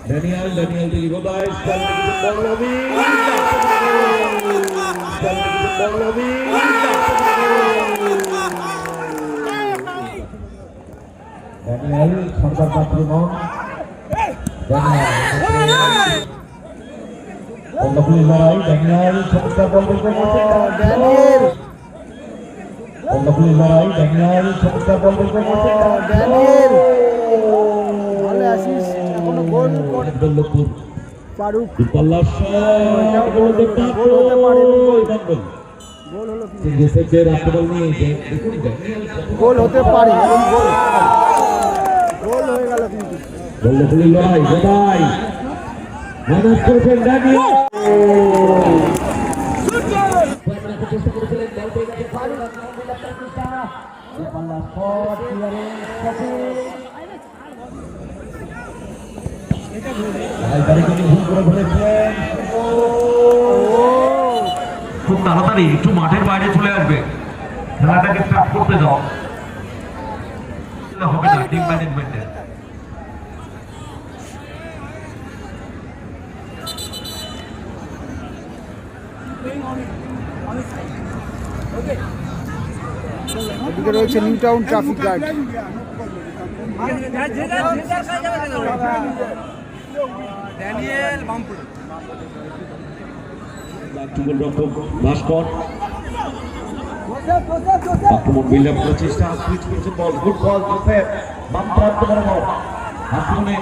Daniel থেকে গোদায় বলবি Daniel সরকার পাত্রমন বন্ধুগুলি লড়াই Daniel সরকার বন্ধুগুলি লড়াই Daniel সরকার Daniel ভালো আছিস এখনো গোল বল্লভপুর ফারুক পাল্লার শট গোল হতে পারেনি গোল হলো কি জোসেফের আক্রমণ নিয়ে দেখুন গোল হতে পারে এবং গোল হয়ে গেল কিন্তু বল্লভপুর লড়াই গোদাই মানস করেছেন Daniel চেষ্টা করেছিলেন বল পেয়ে গেছে ফারুক পাল্লা শট খুব তাড়াতাড়ি একটু মাঠের বাইরে চলে আসবে খেলাটাকে স্টার্ট করতে দাও হবে না টিম ম্যানেজমেন্টের এদিকে রয়েছে New Town traffic guard Daniel বামপুর গোলরক্ষক ভাস্কর আক্রমণ বিল্ড আপ করার চেষ্টা সুইচ করছে বল গুড বল জোসেফ বাম প্রান্ত বরাবর আক্রমণে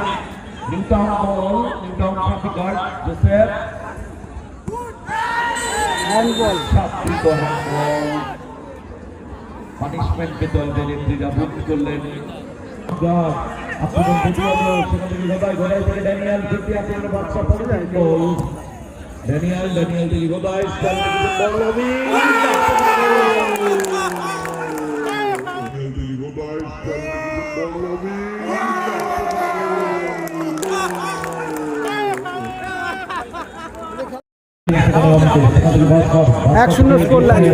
New Town traffic guard Joseph handball punishment পেতে রেফারিরা ভুল করলেন আক্রমণ প্রতিহত সেখান থেকে গোদাই থেকে ড্যানিয়েল দ্বিতীয় আক্রমণে বাদশা পড়লেন গোল Daniel থেকে গোদাই এক শূন্য স্কোর লাইন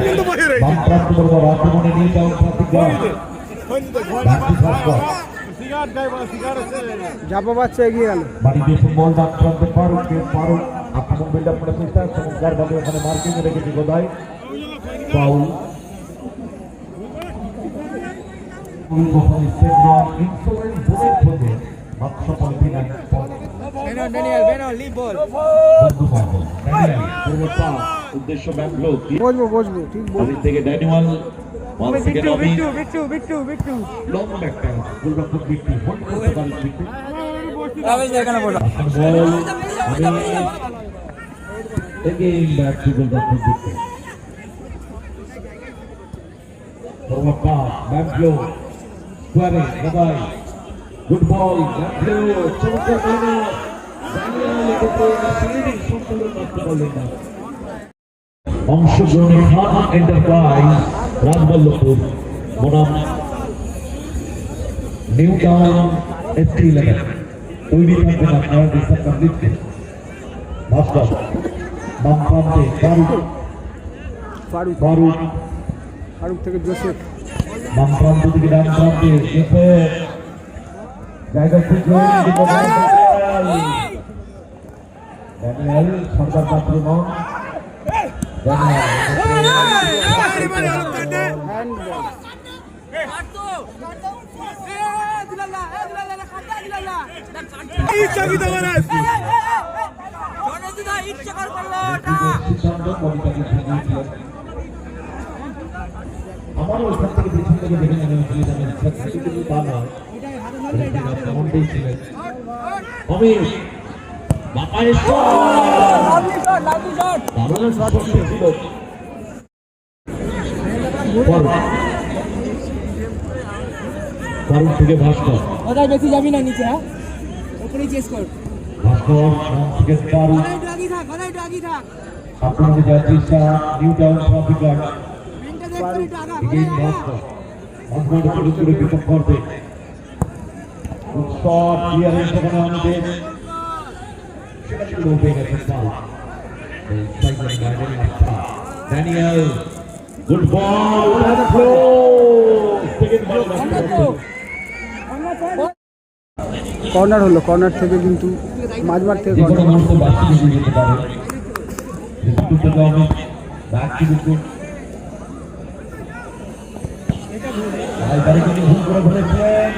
আক্রমণে নিয়ে যাও জাপা বাচ্চা এগিয়ে গেল বাড়িতে বল আক্রান্ত ফারুক আক্রমণ বিল্ড আপ করার চেষ্টা চমৎকার ভাবে ওখানে মার্কিং রেখেছে গোদাই ফাউল উদ্দেশ্য ব্যাংলো বসবো ঠিক থেকে ড্যানিয়েল লং ব্যাকটা গোলরক্ষক বিট্টু হোল্ড করতে পারেন Bittu Again back to the Victor. Forward pass, Banglo, squaring, Godayi. Good ball, Banglo, Chumka Mano, Daniel leading Sundaram Nastabalina. অংশগ্রহণে খান এন্টারপ্রাইজ রাজবল্লভপুর বনাম নিউ টাউন ST11 তৈরি থাকবেন আপনারা ডিস্টার্ব কমপ্লিট ভাস্কর বাম প্রান্তে ফারুক থেকে জোসেফ বাম প্রান্ত থেকে ডান প্রান্তে জোসেফ জায়গা ঠিক ড্যানিয়েল সরকার পাত্রমন আমার ওইখান থেকে পিছন থেকে দেখে মনে হচ্ছিল কিন্তু তা নয় এমনটাই ছিলেন অমিত থেকে ভাস্কর কোথায় বেশি যাবি না নিচে হ্যাঁ ওপরেই চেস কর ভাস্কর থেকে ফারুক আপনাদের যাত্রীরা নিউ টাউন ট্রাফিক গার্ড ভাস্কর করে পিকআপ করবে শট ক্লিয়ারেন্স ওখানে আমাদের সেটা শুরু হয়ে গেছে Daniel, good ball, কর্নার হলো, কর্নার থেকে কিন্তু মাঝমাঠ থেকে যে কর্নার। কোনো মুহূর্তে বাকি দিয়ে যেতে পারে কিন্তু থেকে আমি বাকি কিন্তু গাড়ি ভুল করে ধরেছিলেন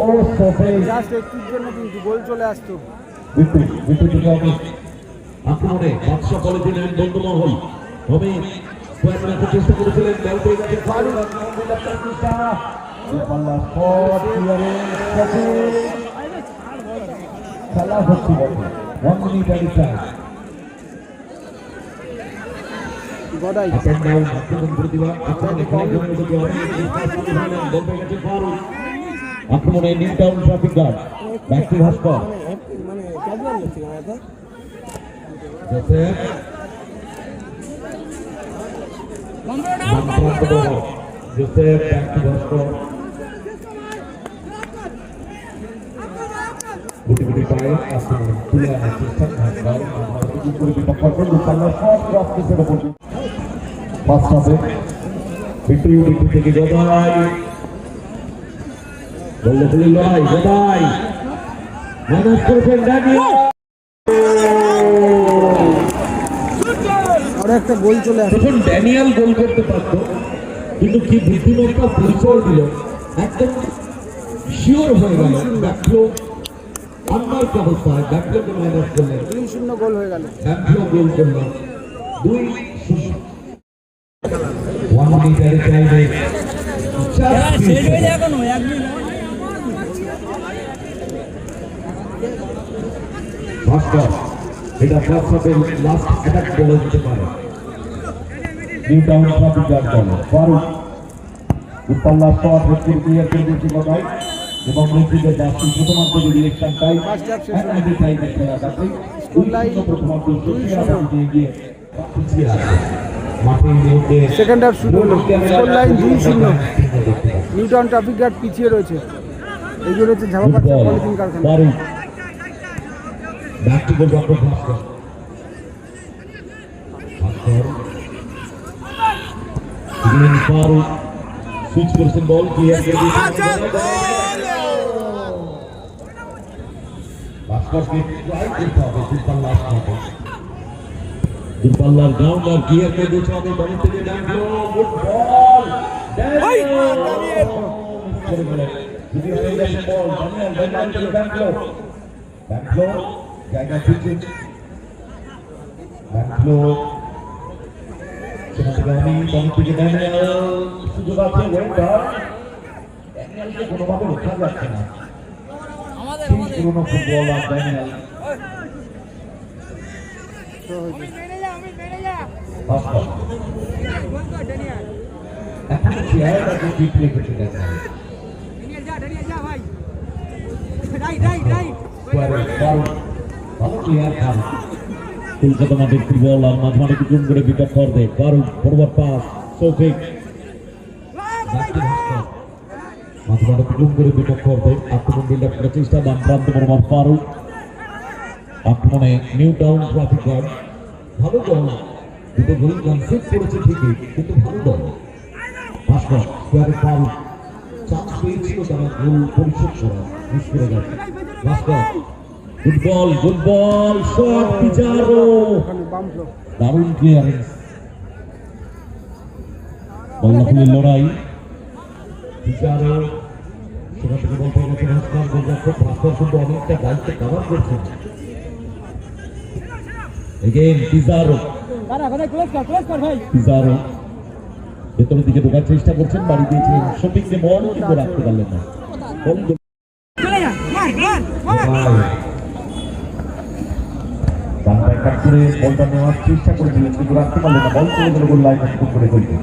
ও সোফে জাস্ট একটুর জন্য কিন্তু গোল চলে আসতো। বিট্টু থেকে আমি আক্রমণে বাদশা কলেজের বন্ধুমহল হবে প্রয়াস রাখার চেষ্টা করেছিলেন বল পেয়ে গেছে ফারুক খেলা হচ্ছে বটে 1 মিনিট এর time Gadai up and down আক্রমণ প্রতিভা আক্রমণে খেলা জমে উঠেছে অনেক বল পেয়ে গেছে ফারুক আক্রমণে New Town traffic guard back to Bhaskar মানে ক্যাজুয়াল লাগছে আমাদের Joseph Joseph back to Bhaskar গুটি গুটি পায়ে আক্রমণ তুলে আনার চেষ্টা ভাস্কর করে বিপক্ষ করবে পাল্লার শট ক্রস করে ওপর ফার্স্ট হাফে বিট্টু থেকে গদাই বললে বলি লড়াই গদাই ম্যানেজ করেছেন ড্যানিয়েল আর একটা গোল চলে আসতো। তখন ড্যানিয়েল গোল করতে পারতো কিন্তু কি বুদ্ধিমত্তা পরিচয় দিল একদম শিওর হয়ে গেল ব্যাকফ্লো আন্ডার অবস্থায় ব্যাকফ্লোকে ম্যানেজ করলেন 3-0 গোল হয়ে গেল। ব্যাকফ্লো গোল করলেন 2-0 1 মিনিট এর টাইমে শেষ হয়ে যায় এখনো 1 মিনিট ভাস্কর এটা ফার্স্ট হাফের লাস্ট অ্যাটাক বলে দিতে পারে নিউ টাউন ট্রাফিক গার্ড দল ফারুক উত্তল্লা শট রেফারি ক্লিয়ার করে দিয়েছে গদাই এবং রেফারিদের বাসটি প্রথমার্ধে রিঅ্যাকশন টাইম একাডেমি টাইমে খেলা যাচ্ছে স্কুল লাইন প্রথমার্ধ শেষে আগে গিয়ে পিছিয়ে আছে মাঠের মধ্যে সেকেন্ড হাফ শুরু হলো। Score line 2-0। New Town traffic guard পিছিয়ে রয়েছে। এইগুলো হচ্ছে ঝাপাপাচ্চা পলিথিন কারখানা। Faruk back to goal doctor Bhaskar Faruk switch করেছেন বল ক্লিয়ার করে দিয়েছেন ভাস্করকে ট্রাই করতে হবে দুপাল্লার সাথে দুপাল্লার গ্রাউন্ডার ক্লিয়ার করে দিয়েছে হবে বলের থেকে ডাকলো গুড বল ড্যানিয়েল করে বলে যদি হয়ে গেছে বল ড্যানিয়েল থেকে ডাকলো জায়গা ফিরছে ডাকলো সেখান থেকে আমি বল থেকে ড্যানিয়েল সুযোগ আছে ওয়েন্ডার ড্যানিয়েলকে কোনোভাবে রক্ষা যাচ্ছে না পুরোনো ফুটবলার ড্যানিয়েল ভাস্কর এখন চেয়ারটাকে ফিট রেখেছে ড্যানিয়েল কলকাতা মাঠের ফুটবলার মাঝমাঠে কিছু করে বিপক্ষ করবে ফারুক ফরওয়ার্ড পাস সৌফিক মাঝমাঠে কিছু করে বিপক্ষ করবে আক্রমণ বিল্ড আপ করার চেষ্টা বাম প্রান্ত বরাবর ফারুক আক্রমণে নিউ টাউন ট্রাফিক গার্ড ভালো দল দুটো গোল কনসেপ্ট করেছে ঠিকই কিন্তু ভালো দল ভাস্কর স্কোয়ারে ফারুক চান্স পেয়েছিল তারা গোল পরিশোধ করা মিস করে গেছে ভাস্কর গুড বল শট পিজারো দারুণ ক্লিয়ারেন্স বল্লাফুলের লড়াই পিজারো সেখান থেকে বল পেয়ে গেছে ভাস্কর গোলরক্ষক ভাস্কর কিন্তু অনেকটা দায়িত্ব কভার করছেন এগেইন পিজারো পিজারো ভেতরের দিকে ঢোকার চেষ্টা করছেন বাড়ি দিয়েছেন শফিককে বল কিন্তু রাখতে পারলেন না বলটা নেওয়ার চেষ্টা করেছিলেন কিন্তু রাখতে পারলেন না বল চলে গেল গোল লাইন করে ফেলতে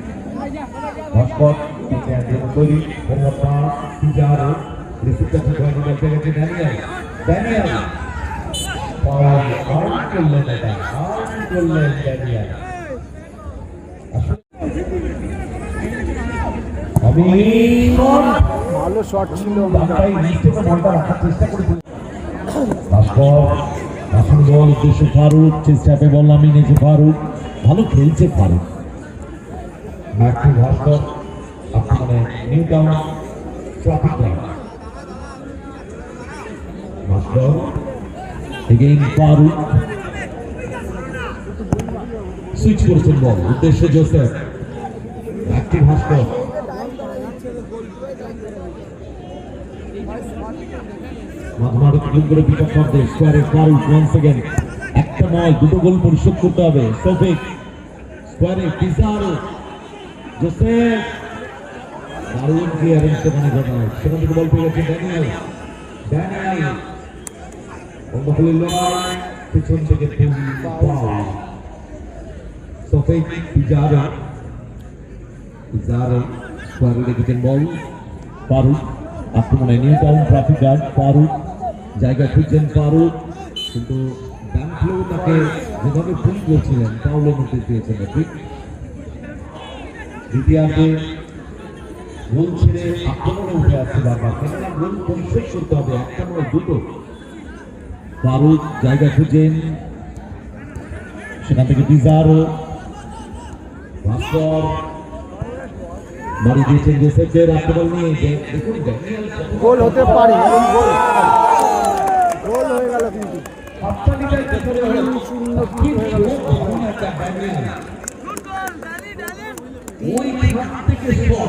ভাস্কর তৈরি পিজারো রিসিভটা ঠিক হয়নি বলতে গেছে ড্যানিয়েল ড্যানিয়েল করলেন এটা করলেন ড্যানিয়েল ভালো শট ছিল। বলটা রাখার চেষ্টা করেছিলেন ভাস্কর এখন বল উদ্দেশ্যে ফারুক চেষ্টাতে বল নামিয়ে নিয়েছে ফারুক ভালো খেলছে ফারুক ভাস্কর আক্রমণে নিউ টাউন ট্রাফিক লাইন ভাস্কর এগেইন ফারুক সুইচ করেছেন বল উদ্দেশ্যে জোসেফ একটি ভাস্কর মাঝমাঠ ক্লিন করে বিপক্ষে স্কোয়ারে ফারুক ওয়ান্স এগেইন একটা নয় দুটো গোল পরিশোধ করতে হবে সফিক স্কোয়ারে পিজারো জোসেফ দারুণ ক্লিয়ারেন্স সেখানে ঘটায় সেখান থেকে বল পেয়ে গেছে ড্যানিয়েল বন্ধুগুলির লড়াই পিছন থেকে ফাউল সফিক পিজারো স্কোয়ারে রেখেছেন বল ফারুক আক্রমণে নিউ টাউন ট্রাফিক গার্ড ফারুক জায়গা খুঁজছেন ফারুক কিন্তু ব্যাংকলো তাকে যেভাবে ফোন করছিলেন পাউলের মধ্যে পেয়েছেন ঠিক দ্বিতীয়ার্ধে গোল ছেড়ে আক্রমণে উঠে আসছে বারবার কেননা গোল পরিশোধ করতে হবে একটা নয় দুটো ফারুক জায়গা খুঁজেন সেখান থেকে পিজারো ভাস্কর বাড়ি দিয়েছেন জোসেফের আক্রমণ নিয়ে দেখুন গোল হতে পারে এবং গোল হয়ে গেল কিন্তু 3-0 হয়ে গেল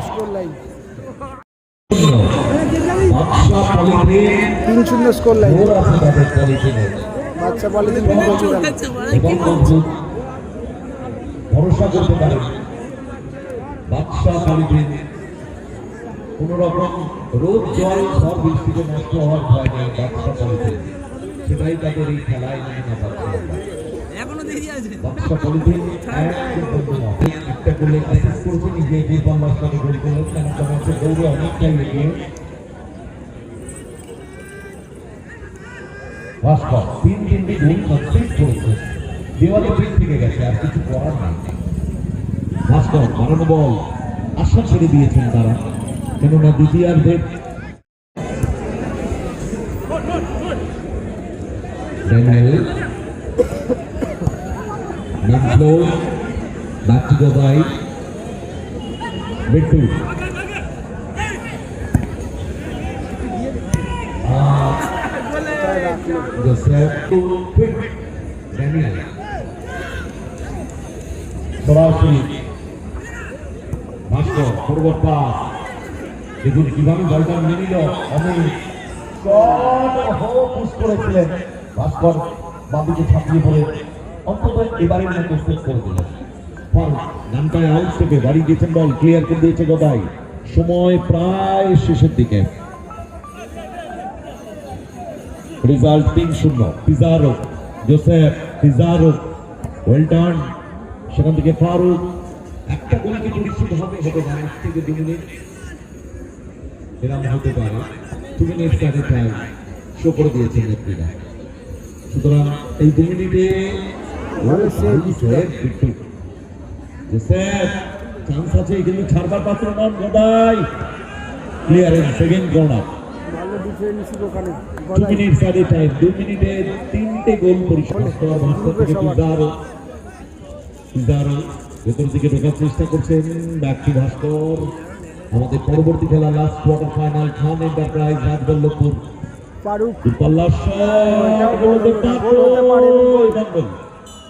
স্কোর লাইন 3-0 স্কোর লাইন বাচ্চা পলিথিন ভরসা করতে পারে বাদশা পলিথিন কোন রকম রোদ জল সব বৃষ্টিতে নষ্ট হওয়ার ভয় নেই বাদশা পলিথিন সেটাই তাদের এই খেলায় নিয়ে না পাচ্ছে বাদশা পলিথিন একটা করলে অ্যাসিস্ট করেছে নিজে দুর্বল মাস্টারে গোল করলেন কেন হচ্ছে দৌড়ে অনেকটাই এগিয়ে ভাস্কর 3-3 গোল কমপ্লিট করেছে দেওয়ালে পিঠ থেকে গেছে আর কিছু করার নেই ভাস্কর মারানো বল আশা ছেড়ে দিয়েছেন তারা কেননা দ্বিতীয়ার্ধে Daniel মেনফ্লো back to the right Bittu Joseph to quick Daniel সরাসরি ভাস্কর ফরওয়ার্ড পাস দেখুন কিভাবে বলটা নিয়ে নিল অমিত পুশ করেছিলেন ভাস্কর বাদিকে ছাপিয়ে পড়ে অন্তত এবারের মতো শেষ করে দিলেন ফারুক নামটায় আউট থেকে বাড়ি দিয়েছেন বল ক্লিয়ার করে দিয়েছে গদাই সময় প্রায় শেষের দিকে result 3-0 Pizarro Joseph Pizarro well done সেখান থেকে ফারুক একটা গোলকে পরিশোধ হবে না 1 থেকে 2 মিনিট এরকম হতে পারে 2 মিনিট কাটে টাইম শো করে দিয়েছেন নেত্রীরা সুতরাং এই 2 মিনিটে জোসেফ চান্স আছে কিন্তু ছাড়বার পাত্র নন গদাই ক্লিয়ারেন্স সেকেন্ড কর্নার ভালো ডিফেন্স ওখানে 2 মিনিট কাটে টাইম 2 মিনিটে 3টে গোল পরিশোধ করা ভাস্কর থেকে পিজারো ভেতর দিকে ঢোকার চেষ্টা করছেন ব্যাক টু ভাস্কর আমাদের পরবর্তী খেলা লাস্ট কোয়ার্টার ফাইনাল খান এন্টারপ্রাইজ রাজবল্লভপুর ফারুক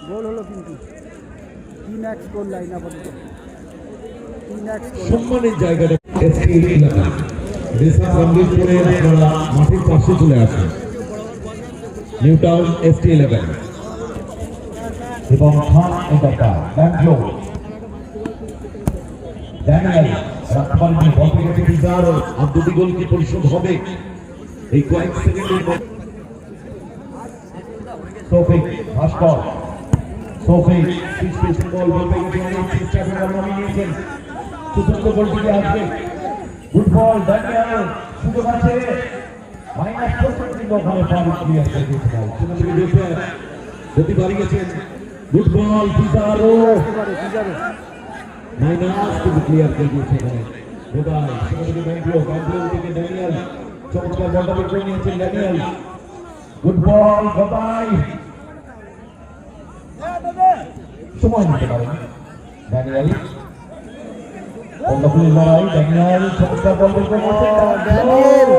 গোল হলো কিন্তু 3-1 স্কোর লাইন আপাতত 3-1 স্কোর সম্মানের জায়গাটা এসকে এলাকা দেশা কমপ্লিট করে আপনারা মাঠের পাশে চলে আসেন নিউ টাউন এসটি 11 এবং খান এন্টারপ্রাইজ ব্যাংকলো ড্যানিয়েল রাখবার নিয়ে বল থেকে পিজারো আর 2টি গোল কি পরিশোধ হবে এই কয়েক সেকেন্ডের মধ্যে সফিক ভাস্কর সফিক পিচ পেছন বল পেয়ে গেছে অনেক চেষ্টা করে নামিয়ে নিয়েছেন চতুর্থ গোলটিকে আসবে গুড বল ড্যানিয়েল সুযোগ আছে মাইনাস 4 ওখানে ফারুক ক্লিয়ার করে দিয়েছে সেখান থেকে দেখে গতি বাড়ি গেছেন গুড বল পিজারো মাইনাস কিন্তু ক্লিয়ার করে দিয়েছে এখানে গোদাই সেখান থেকে ব্যাংকলো থেকে ড্যানিয়েল চমৎকার বলটা বের করে নিয়েছেন ড্যানিয়েল গুড বল গোদাই সময় নিতে পারেন ড্যানিয়েল বন্ধুগুলির লড়াই চমৎকার বল বের করে নিয়েছেন ড্যানিয়েল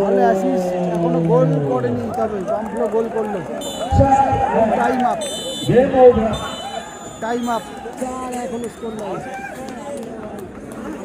ভালো অ্যাসিস্ট এখনো গোল করেনি, তবে বামফ্লো গোল করলো। Time up, Game over. Time up. চার এখনো স্কোর নাই।